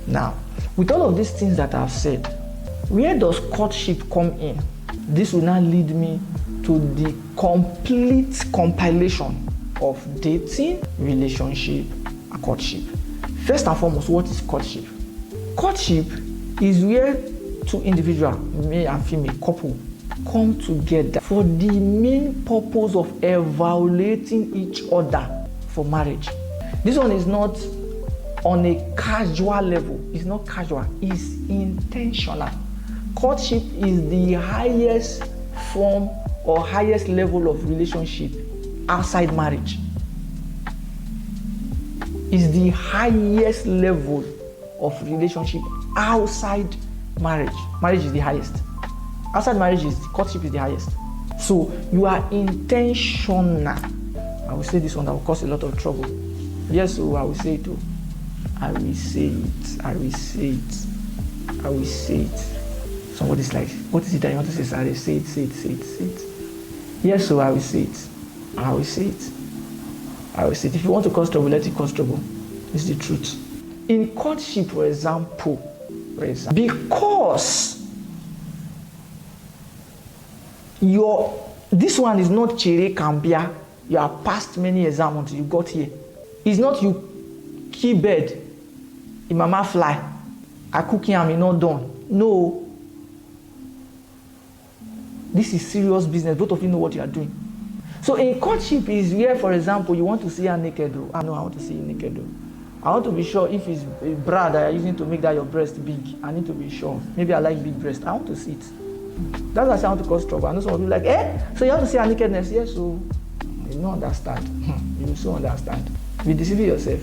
Now, with all of these things that I've said, where does courtship come in? This will now lead me to the complete compilation of dating, relationship, and courtship. First and foremost, what is courtship? Courtship is where two individuals, male and female couple, come together for the main purpose of evaluating each other for marriage. This one is not on a casual level. It's not casual, it's intentional. Courtship is the highest form or highest level of relationship outside marriage. It's the highest level of relationship outside marriage. Marriage is the highest. Outside marriage, courtship is the highest. So you are intentional. I will say this one that will cause a lot of trouble. Yes, so I will say it too. I will say it. I will say it. I will say it. Somebody's like, what is it that you want to say? Sorry, say it, say it, say it, say it. Yes, so I will say it. I will say it. I will say it. If you want to cause trouble, let it cause trouble. It's the truth. In courtship, for example, because this one is not Chere Cambia, you have passed many exams until you got here. It's not you key bed, in mama fly, I cook him, I'm not done. No. This is serious business. Both of you know what you are doing. So in courtship is where, for example, you want to see her naked. I know I want to see you naked. I want to be sure if it's a bra that you're using to make that your breast big. I need to be sure. Maybe I like big breast. I want to see it. That's why I say I want to cause trouble. I know some of you like, so you want to see her nakedness? Yes, so you don't understand. You will so understand. You're deceiving yourself.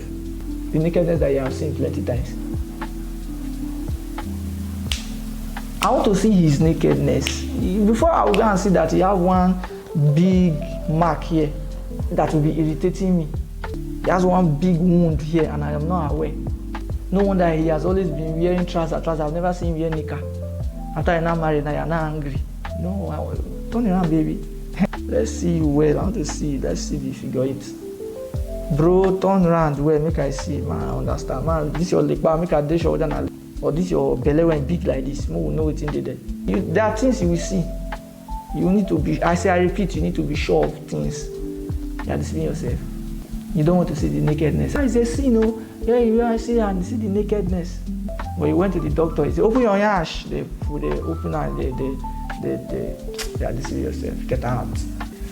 The nakedness that you have seen plenty times. I want to see his nakedness. Before I will go and see that he have one big mark here that will be irritating me. He has one big wound here and I am not aware. No wonder he has always been wearing trousers. I've never seen him wear knicker. After you're not married, now you're not angry. No, turn around, baby. Let's see you well. I want to see. Let's see if you figure it. Bro, turn around well. Make I see. Man, I understand. Man, this your leg, make a dish or this your belly when big like this. We will know it's in there. There are things you will see. You need to be, I repeat, you need to be sure of things. You are deceiving yourself. You don't want to see the nakedness. It's a sin, no? Yeah, you want to see and see the nakedness. But you went to the doctor, he said, open your ash. They open and they are deceiving yourself. Get out.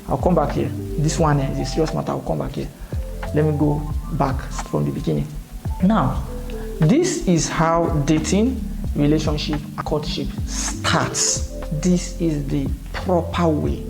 I'll come back here. This one is a serious matter. I'll come back here. Let me go back from the beginning. Now, this is how dating, relationship, and courtship starts. This is the proper way.